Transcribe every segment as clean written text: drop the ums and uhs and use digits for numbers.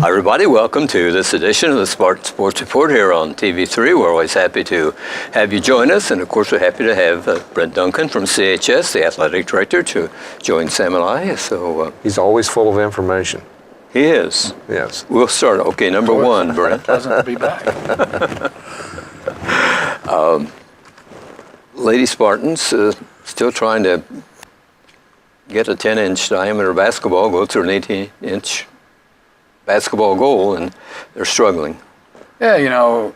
Hi everybody, welcome to this edition of the Spartan Sports Report here on TV3. We're always happy to have you join us, and of course we're happy to have Brent Duncan from CHS, the athletic director, to join Sam and I. So he's always full of information. He is. Yes. We'll start. Okay, number one, Brent. Pleasant to be back. Lady Spartans still trying to get a 10-inch diameter basketball, go through an 18-inch basketball goal, and they're struggling. Yeah, you know,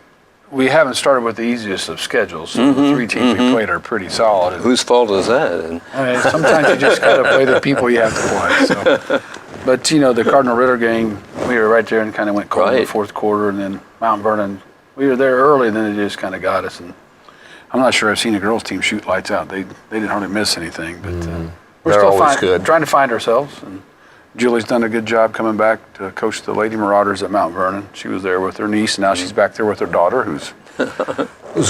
we haven't started with the easiest of schedules. So the three teams we played are pretty solid. And, Whose fault is that? I mean, sometimes you just got to play the people you have to play. So. But, you know, the Cardinal-Ritter game, we were right there and kind of went cold in the fourth quarter, and then Mount Vernon, we were there early, and then it just kind of got us. And I'm not sure I've seen a girls' team shoot lights out. They didn't hardly miss anything, but we're still trying to find ourselves. And Julie's done a good job coming back to coach the Lady Marauders at Mount Vernon. She was there with her niece, and now she's back there with her daughter, who's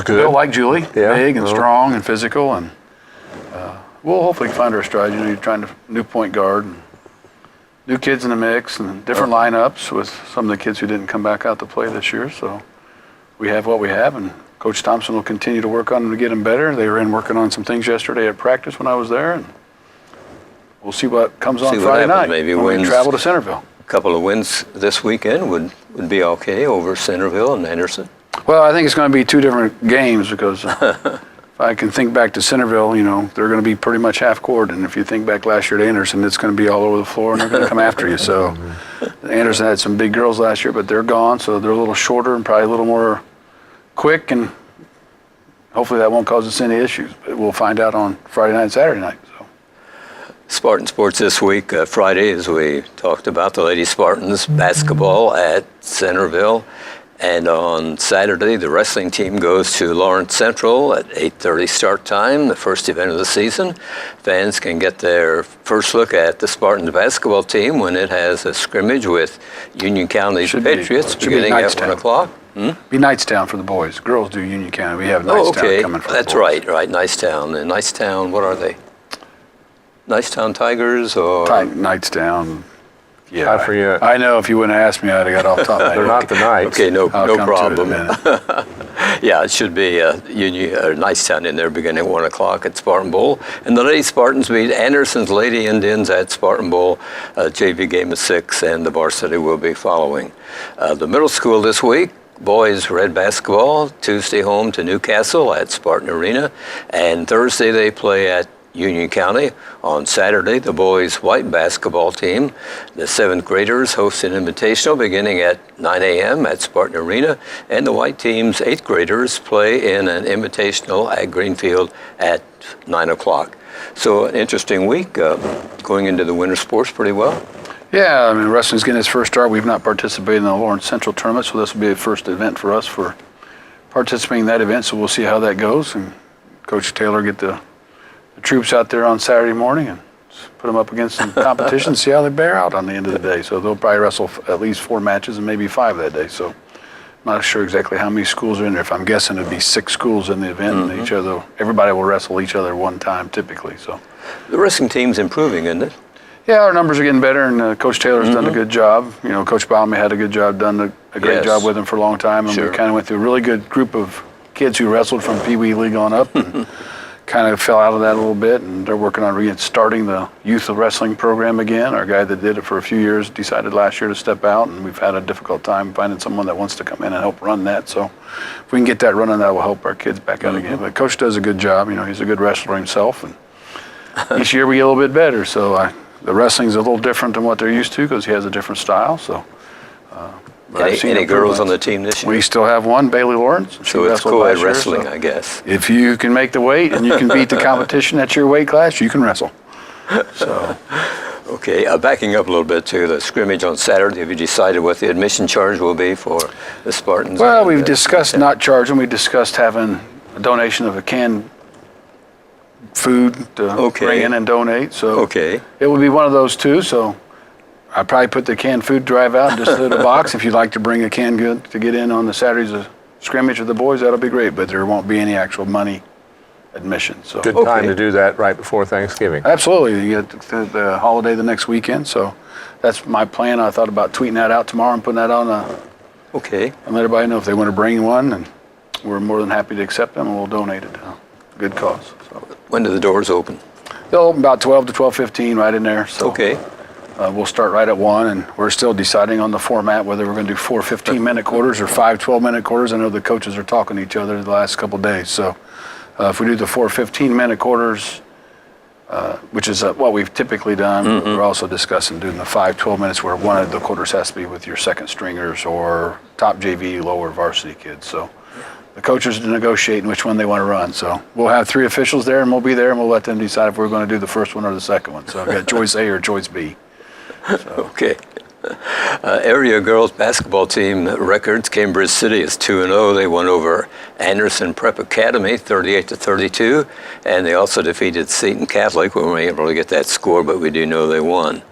good. Built like Julie, big and strong and physical, and we'll hopefully find our stride. You know, you're trying to new point guard, and new kids in the mix, and different lineups with some of the kids who didn't come back out to play this year. So we have what we have, and Coach Thompson will continue to work on them to get them better. They were working on some things yesterday at practice when I was there, and we'll see what comes on Friday night. Maybe when we travel to Centerville. A couple of wins this weekend would be okay over Centerville and Anderson. Well, I think it's going to be two different games because if I can think back to Centerville, you know, they're going to be pretty much half court. And if you think back last year to Anderson, it's going to be all over the floor and they're going to come after you. So Anderson had some big girls last year, but they're gone. So they're a little shorter and probably a little more quick. And hopefully that won't cause us any issues. But we'll find out on Friday night and Saturday night. Spartan Sports this week, Friday, as we talked about, the Lady Spartans basketball at Centerville. And on Saturday, the wrestling team goes to Lawrence Central at 8:30 start time, the first event of the season. Fans can get their first look at the Spartans basketball team when it has a scrimmage with Union County's Patriots beginning at 1 o'clock. Be Knightstown for the boys. Girls do Union County. We have Knightstown coming for the boys. That's right, Knightstown. And Knightstown, what are they? Knightstown Tigers or? Knightstown. Yeah, I forget. I know if you wouldn't have asked me, I'd have got off top of my head. They're not the Knights. Okay, no problem. To Yeah, it should be Union or Knightstown in there beginning at 1 o'clock at Spartan Bowl. And the Lady Spartans beat Anderson's Lady Indians at Spartan Bowl. JV game at 6, and the varsity will be following. The middle school this week, boys red basketball, Tuesday home to Newcastle at Spartan Arena. And Thursday they play at Union County. On Saturday, the boys' white basketball team, the 7th graders, host an invitational beginning at 9 a.m. at Spartan Arena, and the white team's 8th graders play in an invitational at Greenfield at 9 o'clock. So an interesting week, going into the winter sports pretty well. Yeah, I mean, wrestling's getting its first start. We've not participated in the Lawrence Central tournament, so this will be a first event for us for participating in that event, so we'll see how that goes. And Coach Taylor get the troops out there on Saturday morning and put them up against some competition and see how they bear out on the end of the day. So they'll probably wrestle at least 4 matches and maybe 5 that day. So I'm not sure exactly how many schools are in there. If I'm guessing it'd be 6 schools in the event, and everybody will wrestle each other one time typically. So the wrestling team's improving, isn't it? Yeah, our numbers are getting better, and Coach Taylor's done a good job. You know, Coach Baume had a good job, done a great job with him for a long time, and we kind of went through a really good group of kids who wrestled from Pee Wee League on up. And kind of fell out of that a little bit, and they're working on restarting the youth wrestling program again. Our guy that did it for a few years decided last year to step out, and we've had a difficult time finding someone that wants to come in and help run that. So if we can get that running, that will help our kids back out again. But Coach does a good job. You know, he's a good wrestler himself, and each year we get a little bit better. So the wrestling's a little different than what they're used to because he has a different style. So. Any girls on the team this year? We still have one, Bailey Lawrence. So it's co-ed wrestling, I guess. If you can make the weight and you can beat the competition at your weight class, you can wrestle. So. Okay, backing up a little bit to the scrimmage on Saturday, have you decided what the admission charge will be for the Spartans? Well, we've discussed not charging. We discussed having a donation of a canned food to bring in and donate. So it will be one of those two. So I probably put the canned food drive out just in a box. If you'd like to bring a canned good to get in on the Saturday's scrimmage with the boys, that'll be great. But there won't be any actual money admission. So Good time to do that right before Thanksgiving. absolutely, you get the holiday the next weekend. So that's my plan. I thought about tweeting that out tomorrow and putting that on Okay. and let everybody know if they want to bring one, and we're more than happy to accept them, and we'll donate it to a good cause. So When do the doors open? they'll open about 12 to 12:15, right in there. So Okay. we'll start right at 1, and we're still deciding on the format, whether we're going to do 4 15-minute quarters or 5 12-minute quarters. I know the coaches are talking to each other the last couple of days. So if we do the 4 15-minute quarters, which is what we've typically done, we're also discussing doing the 5 12 minutes where one of the quarters has to be with your second stringers or top JV, lower varsity kids. So the coaches are negotiating which one they want to run. So we'll have 3 officials there, and we'll be there, and we'll let them decide if we're going to do the first one or the second one. So I've got choice A or choice B. Okay. Area girls basketball team records. Cambridge City is 2-0. They won over Anderson Prep Academy 38-32, and they also defeated Seton Catholic. We weren't able to get that score, but we do know they won.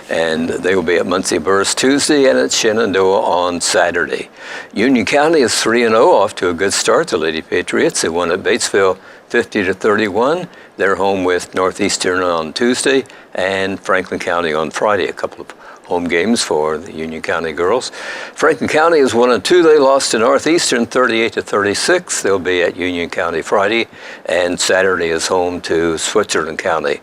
And they will be at Muncie Burst Tuesday and at Shenandoah on Saturday. Union County is 3-0, off to a good start. The Lady Patriots, they won at Batesville 50-31. They're home with Northeastern on Tuesday and Franklin County on Friday. A couple of home games for the Union County girls. Franklin County is 1-2. They lost to Northeastern 38-36. They'll be at Union County Friday, and Saturday is home to Switzerland County.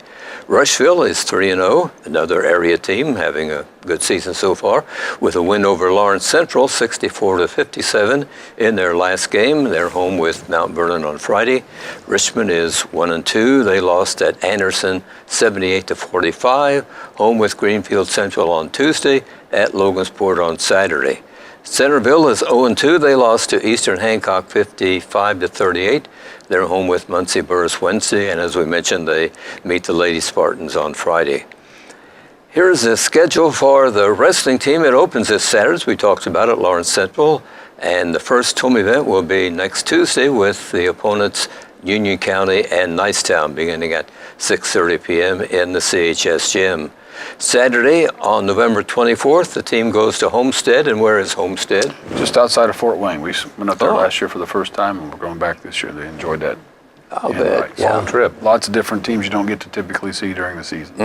Rushville is 3-0, another area team having a good season so far, with a win over Lawrence Central 64-57 in their last game. They're home with Mount Vernon on Friday. Richmond is 1-2. They lost at Anderson 78-45, home with Greenfield Central on Tuesday, at Logansport on Saturday. Centerville is 0-2. They lost to Eastern Hancock 55-38. They're home with Muncie Burris Wednesday, and as we mentioned, they meet the Lady Spartans on Friday. Here's the schedule for the wrestling team. It opens this Saturday, as we talked about at Lawrence Central, and the first home event will be next Tuesday with the opponents Union County and Nicetown, beginning at 6:30 p.m. in the CHS gym. Saturday, on November 24th, the team goes to Homestead. And where is Homestead? Just outside of Fort Wayne. We went up there last year for the first time, and we're going back this year. They enjoyed that. I'll bet. Long trip. Lots of different teams you don't get to typically see during the season.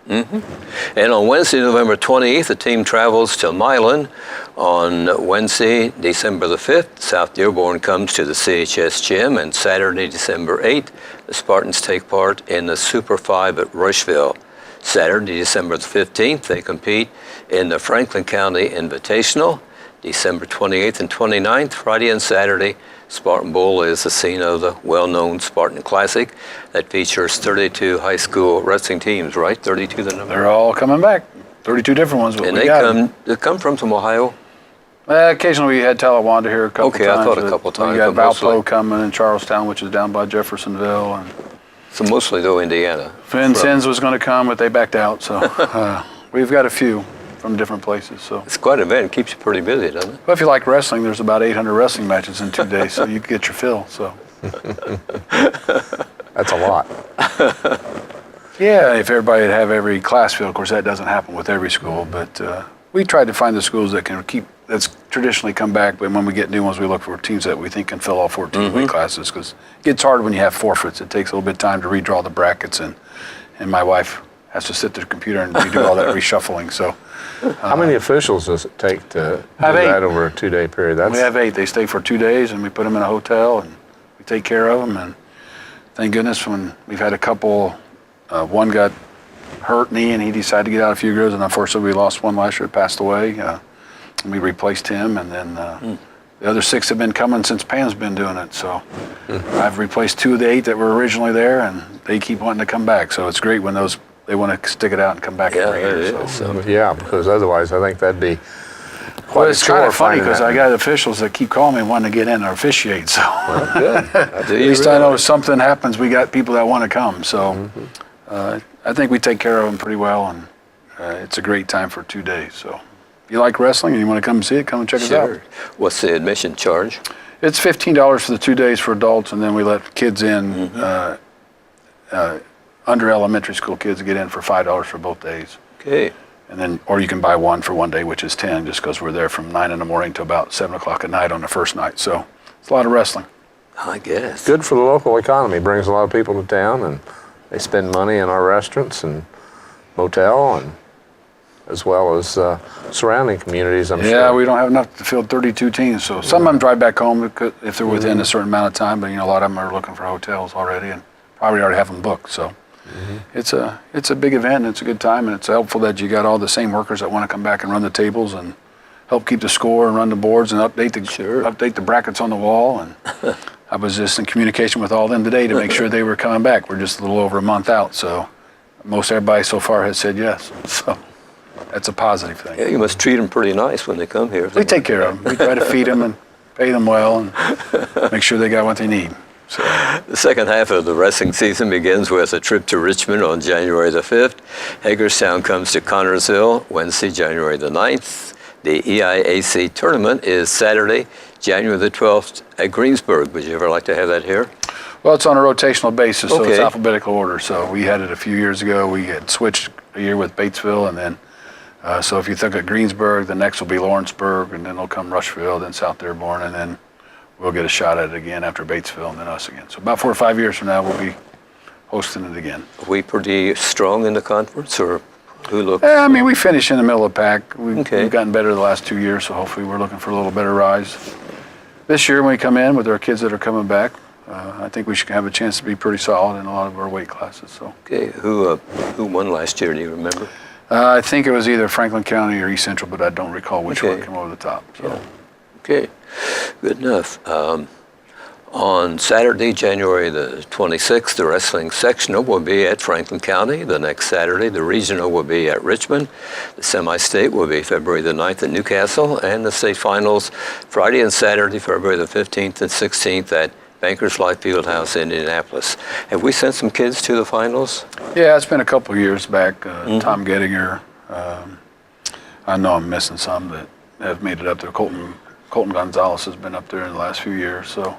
And on Wednesday, November 28th, the team travels to Milan. On Wednesday, December the 5th, South Dearborn comes to the CHS gym. And Saturday, December 8th, the Spartans take part in the Super 5 at Rushville. Saturday, December the 15th, they compete in the Franklin County Invitational. December 28th and 29th, Friday and Saturday, Spartan Bowl is the scene of the well-known Spartan Classic that features 32 high school wrestling teams, right? 32 the number? They're all coming back. 32 different ones. And they come from Ohio? Occasionally we had Talawanda here a couple times. Okay, I thought a couple times. We got but mostly- Valpo coming in Charlestown, which is down by Jeffersonville. And So mostly, though, Indiana. Vincennes was going to come, but they backed out. So we've got a few from different places. So It's quite an event. It keeps you pretty busy, doesn't it? well, if you like wrestling, there's about 800 wrestling matches in 2 days, so you can get your fill. So That's a lot. yeah, if everybody would have every class fill, of course that doesn't happen with every school, but we tried to find the schools that can that's traditionally come back, but when we get new ones, we look for teams that we think can fill all 14 weight classes, because it gets hard when you have forfeits. It takes a little bit of time to redraw the brackets, and my wife has to sit at the computer and do all that reshuffling. So How many officials does it take to do Have 8. that over a 2-day period? we have 8. They stay for 2 days, and we put them in a hotel, and we take care of them. And thank goodness when we've had a couple, one got hurt knee, and he decided to get out a few years, and unfortunately we lost one last year, passed away. And we replaced him, and then the other 6 have been coming since Pam's been doing it. So I've replaced 2 of the 8 that were originally there, and they keep wanting to come back. So it's great when they want to stick it out and come back every year. it So. is. So, Yeah, because otherwise I think that'd be quite Well, a it's kind chore of funny finding because that. I got officials that keep calling me wanting to get in or officiate. So good. at least I know if something happens, we got people that want to come. So I think we take care of them pretty well, and it's a great time for 2 days. So if you like wrestling and you want to come see it, come and check us out. Sure. What's the admission charge? It's $15 for the 2 days for adults, and then we let kids in, under elementary school kids get in for $5 for both days. Okay. And then, or you can buy one for 1 day, which is 10, just because we're there from 9 in the morning to about 7 o'clock at night on the first night. So it's a lot of wrestling. I guess. Good for the local economy. Brings a lot of people to town, and they spend money in our restaurants and motel, and as well as surrounding communities, I'm sure. Yeah, we don't have enough to field 32 teams, so some of them drive back home if they're within a certain amount of time, but a lot of them are looking for hotels already and probably already have them booked, so. It's a big event, and it's a good time, and it's helpful that you got all the same workers that want to come back and run the tables and help keep the score and run the boards and update the brackets on the wall. And I was just in communication with all of them today to make sure they were coming back. We're just a little over a month out, so most everybody so far has said yes. So that's a positive thing. Yeah, you must treat them pretty nice when they come here. We take care of them. We try to feed them and pay them well and make sure they got what they need. So. The second half of the wrestling season begins with a trip to Richmond on January the 5th. Hagerstown comes to Connorsville Wednesday, January the 9th. The EIAC tournament is Saturday, January the 12th at Greensburg. Would you ever like to have that here? Well, it's on a rotational basis, so it's Okay. alphabetical order. So we had it a few years ago. We had switched a year with Batesville, and then so if you think of Greensburg, the next will be Lawrenceburg, and then it'll come Rushville, then South Dearborn, and then we'll get a shot at it again after Batesville and then us again. So about 4 or 5 years from now, we'll be hosting it again. Are we pretty strong in the conference, or who looks? I mean, we finish in the middle of the pack. Okay. We've gotten better the last 2 years, so hopefully we're looking for a little better rise. This year when we come in with our kids that are coming back, I think we should have a chance to be pretty solid in a lot of our weight classes. So Okay, who won last year? Do you remember? I think it was either Franklin County or East Central, but I don't recall which Okay. one came over the top. So. Yeah. Okay, good enough. On Saturday, January the 26th, the wrestling sectional will be at Franklin County. The next Saturday, the regional will be at Richmond. The semi-state will be February the 9th at Newcastle, and the state finals Friday and Saturday, February the 15th and 16th at Bankers Life Fieldhouse in Indianapolis. Have we sent some kids to the finals? Yeah, it's been a couple of years back. Tom Gettinger, I know I'm missing some that have made it up there. Colton Gonzalez has been up there in the last few years, so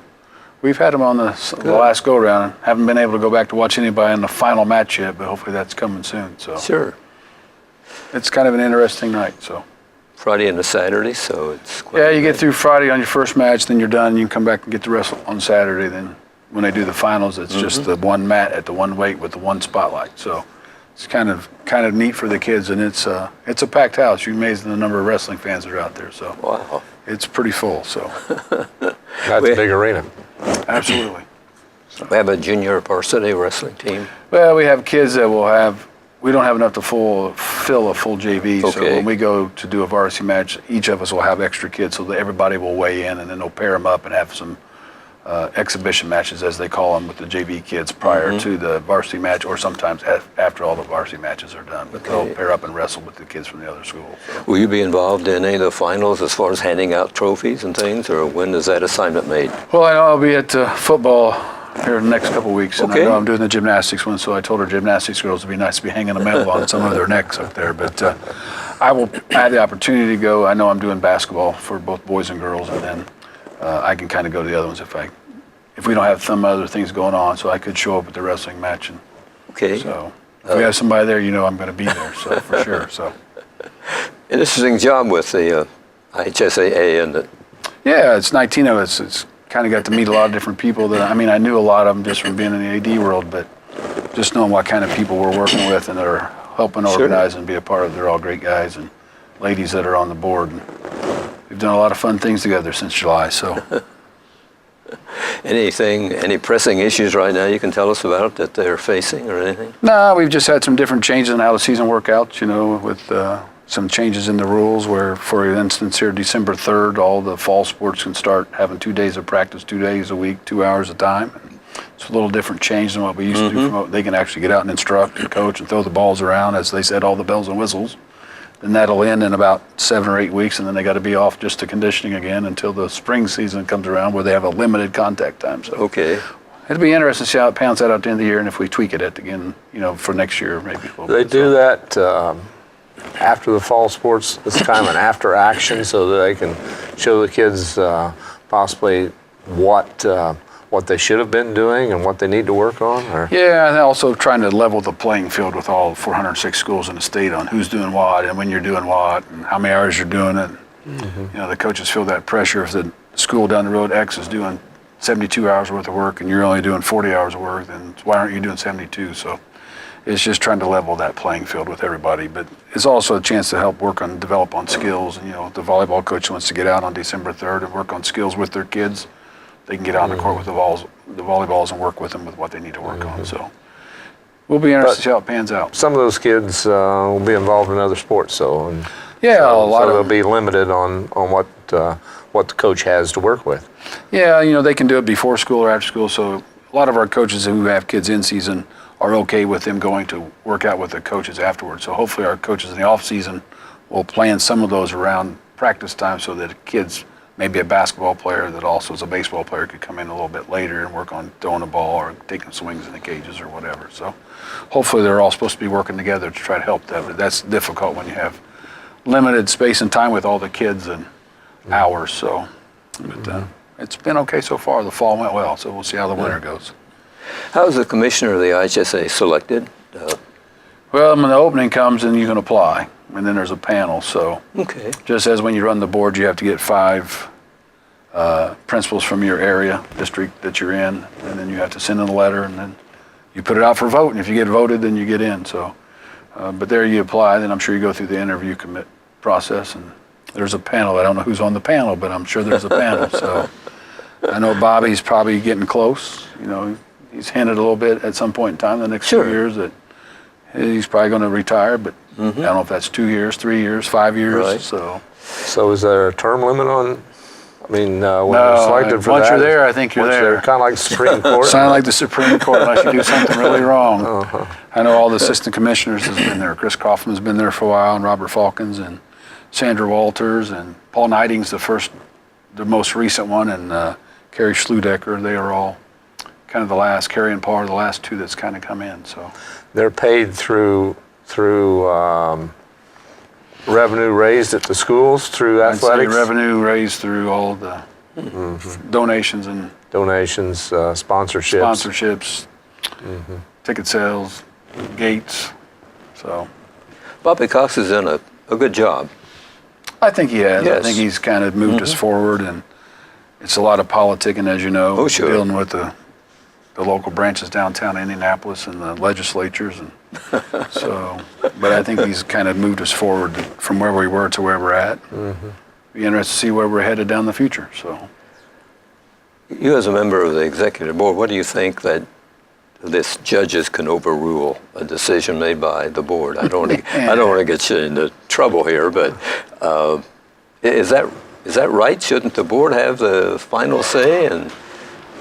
we've had him on the last go-around. Haven't been able to go back to watch anybody in the final match yet, but hopefully that's coming soon. So Sure. it's kind of an interesting night. So Friday and a Saturday, so it's quite yeah, you get through Friday on your first match, then you're done. You can come back and get to wrestle on Saturday. Then when they do the finals, it's just the one mat at the one weight with the one spotlight. So it's kind of neat for the kids, and it's a packed house. You're amazed at the number of wrestling fans that are out there. So Wow. it's pretty full. So That's a big arena. absolutely. We have a junior varsity wrestling team. Well, we have kids that we don't have enough to fill a full JV. So Okay. when we go to do a varsity match, each of us will have extra kids, so that everybody will weigh in, and then they'll pair them up and have some exhibition matches, as they call them, with the JV kids prior to the varsity match, or sometimes after all the varsity matches are done. But they'll pair up and wrestle with the kids from the other school. So. Will you be involved in any of the finals as far as handing out trophies and things, or when is that assignment made? Well, I know I'll be at football here in the next couple of weeks, and Okay. I know I'm doing the gymnastics one, so I told our gymnastics girls it'd be nice to be hanging a medal on some of their necks up there. But I have the opportunity to go. I know I'm doing basketball for both boys and girls, and then I can kind of go to the other ones if we don't have some other things going on. So I could show up at the wrestling match, and Okay. so if we have somebody there, I'm going to be there. So for sure. So An interesting job with the IHSAA and the. yeah, it's 19 of us. It's kind of got to meet a lot of different people I knew a lot of them just from being in the AD world, but just knowing what kind of people we're working with and that are helping organize and be a part of, they're all great guys and ladies that are on the board. And we've done a lot of fun things together since July, so. Any pressing issues right now you can tell us about that they're facing or anything? No, we've just had some different changes in how the season work out, with some changes in the rules where, for instance, here December 3rd, all the fall sports can start having 2 days of practice, 2 days a week, 2 hours a time. It's a little different change than what we used to do. They can actually get out and instruct and coach and throw the balls around, as they said, all the bells and whistles. Then that'll end in about 7 or 8 weeks, and then they got to be off just to conditioning again until the spring season comes around, where they have a limited contact time. So Okay. it'll be interesting to see how it pans out at the end of the year, and if we tweak it again, for next year maybe. A little They bit. do that after the fall sports. It's kind of an after action, so that they can show the kids possibly what they should have been doing and what they need to work on. Or Yeah, and also trying to level the playing field with all 406 schools in the state on who's doing what and when you're doing what and how many hours you're doing it. The coaches feel that pressure if the school down the road X is doing 72 hours worth of work and you're only doing 40 hours of work, then why aren't you doing 72? So it's just trying to level that playing field with everybody. But it's also a chance to help develop on skills. And, you know, the volleyball coach wants to get out on December 3rd and work on skills with their kids. They can get out on the court with the volleyballs and work with them with what they need to work on. So we'll be interested to see how it pans out. Some of those kids will be involved in other sports, so Yeah, a lot of they'll them. be limited on what the coach has to work with. Yeah, you know, they can do it before school or after school. So a lot of our coaches who have kids in season are okay with them going to work out with the coaches afterwards. So hopefully our coaches in the off season will plan some of those around practice time so that kids, maybe a basketball player that also is a baseball player, could come in a little bit later and work on throwing a ball or taking swings in the cages or whatever. So hopefully they're all supposed to be working together to try to help that. But that's difficult when you have limited space and time with all the kids and hours. So, but it's been okay so far. The fall went well, so we'll see how the winter goes. How is the commissioner of the IHSA selected? Well, when the opening comes, then you can apply, and then there's a panel. So Okay. just as when you run the board, you have to get 5 principals from your area, district that you're in, and then you have to send in a letter, and then you put it out for vote, and if you get voted, then you get in. So, but there you apply, then I'm sure you go through the interview process, and there's a panel. I don't know who's on the panel, but I'm sure there's a panel. So I know Bobby's probably getting close. You know, he's hinted a little bit at some point in time, the next few years, that he's probably going to retire, but I don't know if that's 2 years, 3 years, 5 years. Right. So is there a term limit on? I mean, when you're selected for once that, you're there, I think you're there. Kind of like the Supreme Court. Sound like the Supreme Court unless you do something really wrong. I know all the assistant commissioners has been there. Chris Kaufman's been there for a while, and Robert Falcons, and Sandra Walters, and Paul Knighting's the most recent one, and Carrie Schludecker. They are all kind of the last. Carrie and Paul are the last 2 that's kind of come in. So They're paid through revenue raised at the schools through I'd say athletics, revenue raised through all the donations and donations, sponsorships. sponsorships, ticket sales, gates. So Bobby Cox has done a good job. I think he has. I Yes. think he's kind of moved us forward, and it's a lot of politicking, as you know. Oh, sure. Dealing with the local branches downtown Indianapolis and the legislatures, and so. But I think he's kind of moved us forward from where we were to where we're at. Be interested to see where we're headed down the future. So. You as a member of the executive board, what do you think that this judges can overrule a decision made by the board? I don't want to get you into trouble here, but is that right? Shouldn't the board have the final say and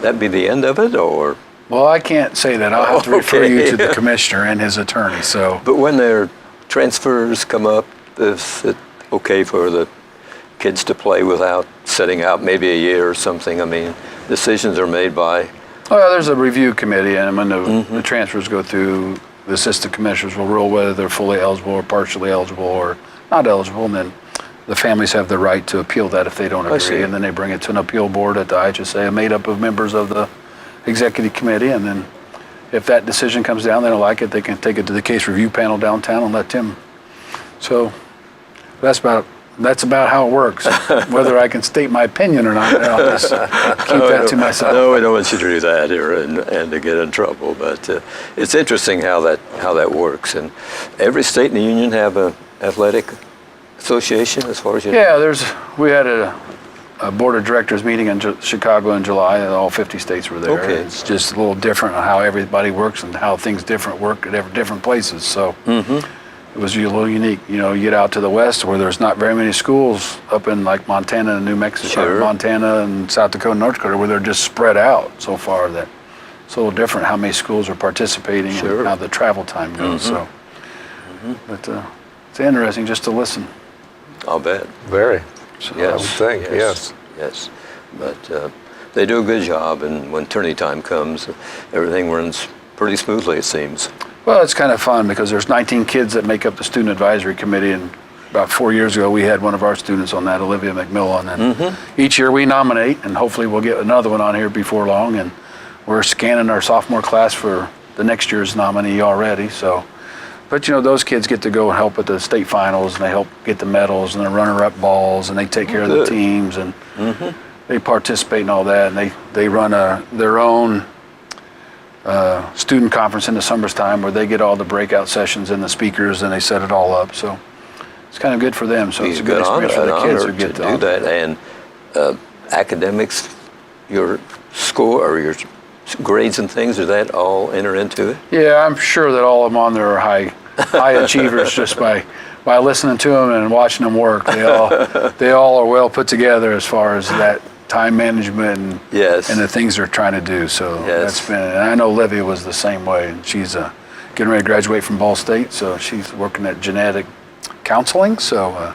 that be the end of it, or? Well, I can't say that. I'll have to refer you to the commissioner and his attorney. So. But when their transfers come up, is it okay for the kids to play without setting out maybe a year or something? I mean, decisions are made by. Well, there's a review committee, and when the transfers go through, the assistant commissioners will rule whether they're fully eligible or partially eligible or not eligible, and then the families have the right to appeal that if they don't agree, and then they bring it to an appeal board at the IHSA, made up of members of the executive committee, and then if that decision comes down, they don't like it, they can take it to the case review panel downtown and let them. So that's about how it works. Whether I can state my opinion or not, I'll just keep that to myself. No, we don't want you to do that here and to get in trouble. But it's interesting how that works. And every state in the union have an athletic association, as far as you know. Yeah, we had a board of directors meeting in Chicago in July, and all 50 states were there. Okay. It's just a little different on how everybody works and how things work at different places. So it was a little unique. You know, you get out to the west where there's not very many schools up in like Montana and New Mexico, Montana and South Dakota and North Dakota, where they're just spread out so far that it's a little different how many schools are participating and how the travel time goes. So, but it's interesting just to listen. I'll bet. Very. So, I would think, yes. Yes. But they do a good job, and when tourney time comes, everything runs pretty smoothly, it seems. Well, it's kind of fun because there's 19 kids that make up the student advisory committee, and about 4 years ago we had one of our students on that, Olivia McMillan, and each year we nominate, and hopefully we'll get another one on here before long, and we're scanning our sophomore class for the next year's nominee already. So, but you know, those kids get to go and help at the state finals, and they help get the medals and the runner-up balls, and they take care of the teams, and they participate in all that, and they run their own student conference in the summertime where they get all the breakout sessions and the speakers, and they set it all up. So it's kind of good for them. So it's a good experience for the kids who get to do that. And academics, your score or your grades and things, does that all enter into it? Yeah, I'm sure that all of them on there are high achievers just by listening to them and watching them work. They all are well put together as far as that time management and, yes. and the things they're trying to do. So yes. that's been, and I know Livia was the same way. And she's getting ready to graduate from Ball State, so she's working at genetic counseling. So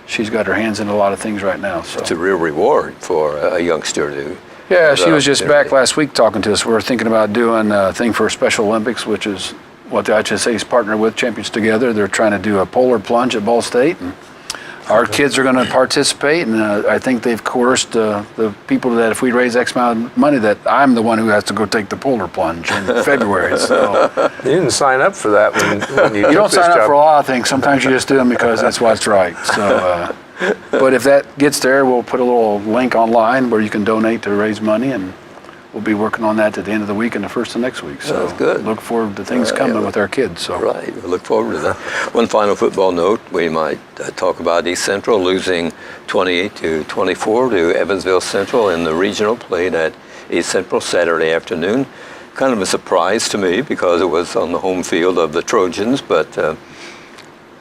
she's got her hands in a lot of things right now. So it's a real reward for a youngster to. Yeah, she was just back last week talking to us. We're thinking about doing a thing for Special Olympics, which is what the IHSA is partnered with Champions Together. They're trying to do a polar plunge at Ball State, and our kids are going to participate. And I think they've coerced the people that if we raise X amount of money, that I'm the one who has to go take the polar plunge in February. So you didn't sign up for that when you you don't sign up for a lot of things. Sometimes you just do them because that's what's right. So. But if that gets there, we'll put a little link online where you can donate to raise money, and we'll be working on that at the end of the week and the first of next week. So that's good. Look forward to things coming with our kids. So. Right, we look forward to that. One final football note, we might talk about East Central losing 28-24 to Evansville Central in the regional played at East Central Saturday afternoon. Kind of a surprise to me because it was on the home field of the Trojans, but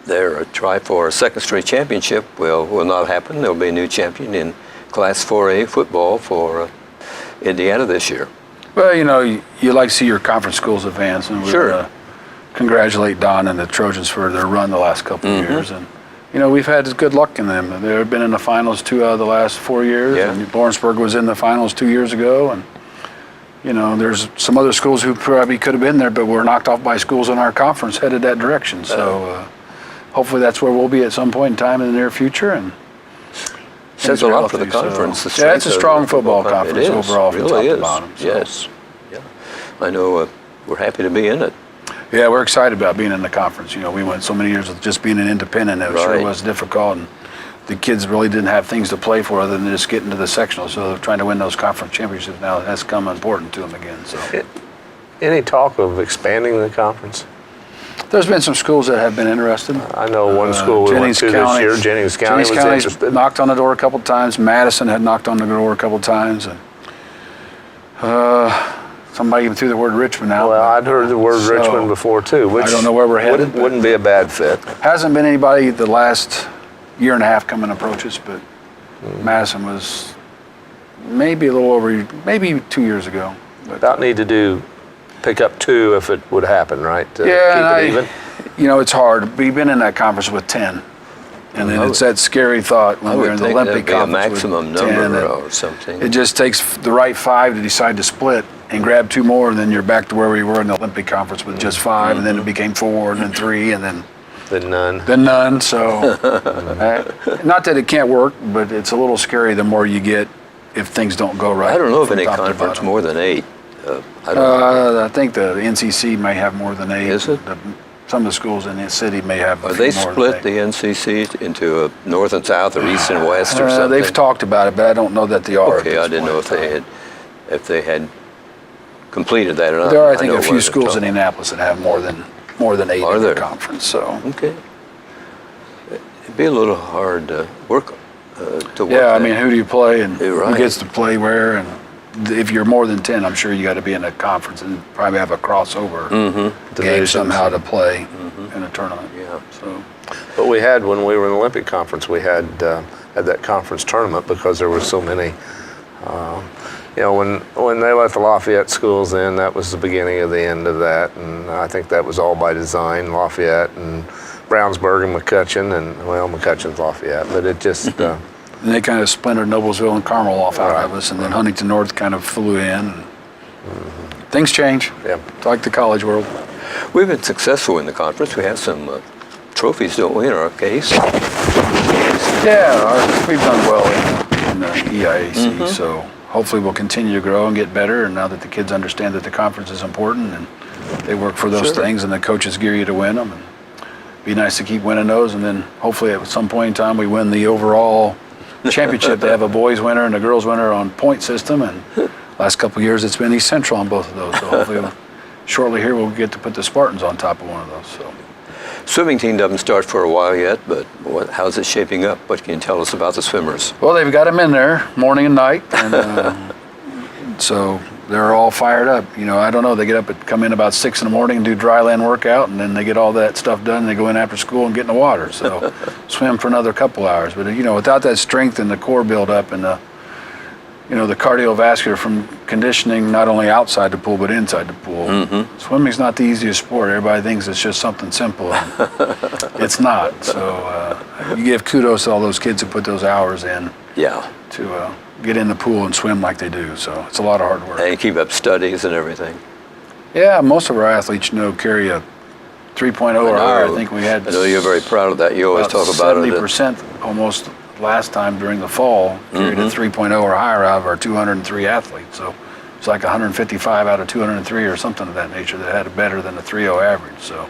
their try for a second straight championship will not happen. There'll be a new champion in Class 4A football for Indiana this year. Well, you like to see your conference schools advance, and we sure. want to congratulate Don and the Trojans for their run the last couple of years. And we've had good luck in them. They've been in the finals 2 out of the last 4 years. Yeah. And Lawrenceburg was in the finals 2 years ago, and there's some other schools who probably could have been there, but were knocked off by schools in our conference headed that direction. So. Hopefully that's where we'll be at some point in time in the near future. And says a lot for the conference. So, yeah, it's a strong football conference overall from top to bottom. So. Yes. Yeah. I know we're happy to be in it. Yeah, we're excited about being in the conference. We went so many years with just being an independent. It sure was difficult, and the kids really didn't have things to play for other than just getting to the sectional. So they're trying to win those conference championships now. That's come important to them again. So. Any talk of expanding the conference? There's been some schools that have been interested. I know one school we went to this year, Jennings County, was interested. Knocked on the door a couple of times. Madison had knocked on the door a couple of times. And somebody even threw the word Richmond out. Well, I'd heard the word Richmond before too, which I don't know where we're headed. Wouldn't be a bad fit. Hasn't been anybody the last year and a half come and approach us, but Madison was maybe a little over, maybe 2 years ago. But, about need to pick up 2 if it would happen, right? To keep it even. It's hard. We've been in that conference with 10, and then it's that scary thought when we're in the Olympic conference. A maximum with 10, number or something. It just takes the right 5 to decide to split and grab 2 more, and then you're back to where we were in the Olympic conference with just 5, and then it became 4, and then 3, and then none. Then none. So, not that it can't work, but it's a little scary the more you get if things don't go right. I don't know of any conference more than 8. I think the NCC may have more than 8. Is it? Some of the schools in the city may have. Are they split the NCC into a north and south or east and west or something? They've talked about it, but I don't know that they are. Okay, I didn't know if they had completed that or not. There are, I think, a few schools in Indianapolis that have more than 8 in the conference. So. Okay. It'd be a little hard to work. Yeah, I mean, who do you play and You're who right. gets to play where? And if you're more than 10, I'm sure you got to be in a conference and probably have a crossover game somehow to play in a tournament. Yeah. So. But we had, when we were in the Olympic conference, we had that conference tournament because there were so many. When they let the Lafayette schools in, that was the beginning of the end of that, and I think that was all by design. Lafayette and Brownsburg and McCutcheon, and McCutcheon's Lafayette, but it just. And they kind of splintered Noblesville and Carmel off out of us, and then Huntington North kind of flew in. And things change. Yeah. It's like the college world. We've been successful in the conference. We have some trophies, don't we, in our case? Yeah, we've done well in the EIAC, so hopefully we'll continue to grow and get better. And now that the kids understand that the conference is important and they work for those things, and the coaches gear you to win them, and be nice to keep winning those. And then hopefully at some point in time we win the overall championship, they have a boys winner and a girls winner on point system, and last couple of years it's been East Central on both of those. So hopefully shortly here we'll get to put the Spartans on top of one of those. So. Swimming team doesn't start for a while yet, but how's it shaping up? What can you tell us about the swimmers? Well, they've got them in there morning and night, and so they're all fired up. You know, I don't know. They come in about 6 in the morning and do dry land workout, and then they get all that stuff done. And they go in after school and get in the water. So swim for another couple hours. But you know, without that strength and the core build up and the cardiovascular from conditioning, not only outside the pool but inside the pool. Mm-hmm. Swimming's not the easiest sport. Everybody thinks it's just something simple. And it's not. So you give kudos to all those kids who put those hours in. Yeah. To get in the pool and swim like they do. So it's a lot of hard work. And keep up studies and everything. Yeah, most of our athletes, carry a 3.0 or higher. I think we had. I know you're very proud of that. You always talk about 70% almost last time during the fall carried a 3.0 or higher out of our 203 athletes. So it's like 155 out of 203 or something of that nature that had a better than a 3.0 average. So,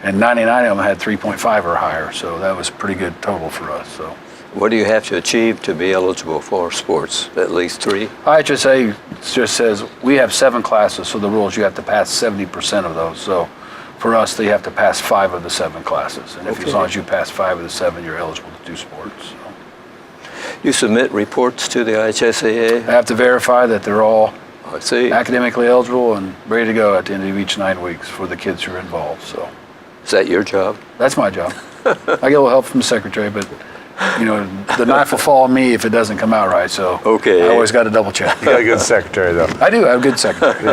and 99 of them had 3.5 or higher. So that was a pretty good total for us. So. What do you have to achieve to be eligible for sports? At least 3? IHSA just says we have 7 classes, so the rule is you have to pass 70% of those. So for us, they have to pass 5 of the 7 classes. And as long as you pass 5 of the 7, you're eligible to do sports. So. You submit reports to the IHSAA? I have to verify that they're all academically eligible and ready to go at the end of each 9 weeks for the kids who are involved. So. Is that your job? That's my job. I get a little help from the secretary, but the knife will fall on me if it doesn't come out right. So I always got to double check. You got a good secretary, though. I do. I have a good secretary.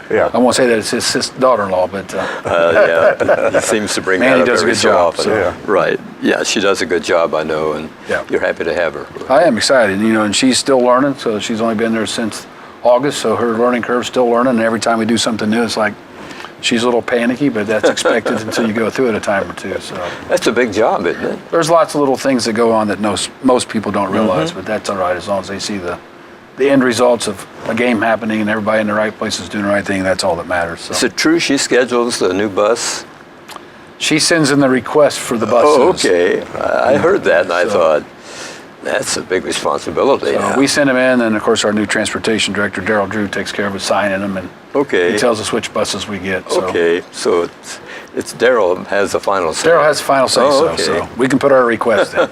Yeah. I won't say that it's his daughter-in-law, but yeah, he seems to bring that up does a every good so job, often. so. Right. Yeah, she does a good job, I know, and you're happy to have her. I am excited, and she's still learning. So she's only been there since August, so her learning curve's still learning. And every time we do something new, it's like she's a little panicky, but that's expected until you go through it a time or two. So that's a big job, isn't it? There's lots of little things that go on that most people don't realize, but that's all right as long as they see the end results of a game happening and everybody in the right places doing the right thing. That's all that matters. So. Is it true she schedules the new bus? She sends in the request for the buses. Oh, okay. I heard that, and I thought, that's a big responsibility. So we send them in, and of course our new transportation director, Daryl Drew, takes care of assigning them, and he tells us which buses we get. So. Okay, so it's Daryl has the final say. Daryl has the final say, so we can put our request in.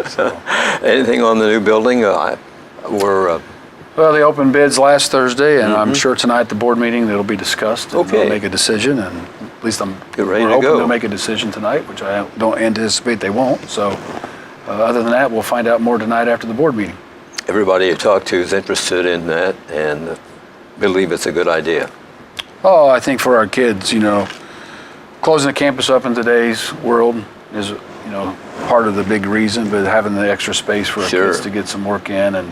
So. Anything on the new building? Well, they opened bids last Thursday, and I'm sure tonight at the board meeting it'll be discussed, and they'll make a decision, and at least we're hoping they'll make a decision tonight, which I don't anticipate they won't. So. Other than that, we'll find out more tonight after the board meeting. Everybody you talk to is interested in that and believe it's a good idea. Oh, I think for our kids, closing the campus up in today's world is, part of the big reason, but having the extra space for our kids to get some work in and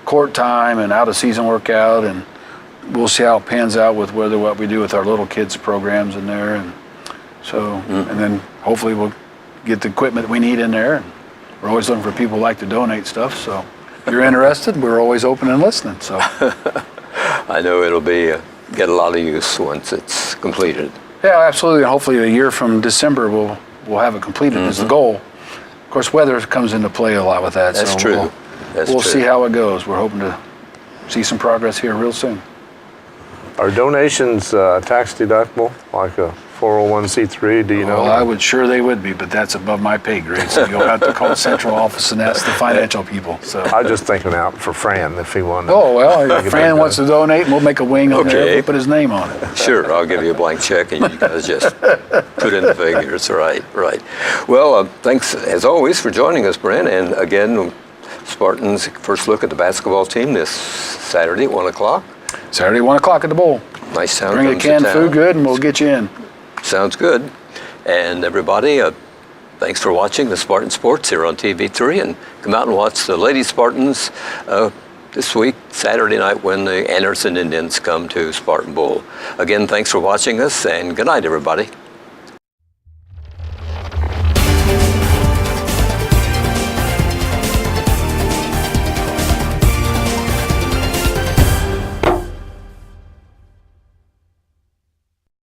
court time and out-of-season workout, and we'll see how it pans out with what we do with our little kids programs in there. And so, and then hopefully we'll get the equipment we need in there. We're always looking for people who like to donate stuff, so if you're interested, we're always open and listening. So I know it'll get a lot of use once it's completed. Yeah, absolutely. And hopefully a year from December we'll have it completed is the goal. Of course, weather comes into play a lot with that. That's so true. We'll see how it goes. We're hoping to see some progress here real soon. Are donations tax deductible, like a 401c3? Do you know? Well, I would sure they would be, but that's above my pay grade. So you'll have to call the central office and ask the financial people. So I was just thinking out for Fran if he wanted. Oh well, if Fran wants to donate, we'll make a wing on there. We'll put his name on it. Sure, I'll give you a blank check, and you guys just put in the figures. Right. Well, thanks as always for joining us, Brent. And again, Spartans' first look at the basketball team this Saturday at 1 o'clock. Saturday, 1 o'clock at the bowl. Nice town. Bring a canned food good, and we'll get you in. Sounds good. And everybody, thanks for watching the Spartan Sports here on TV3, and come out and watch the Lady Spartans this week, Saturday night, when the Anderson Indians come to Spartan Bowl. Again, thanks for watching us, and good night, everybody.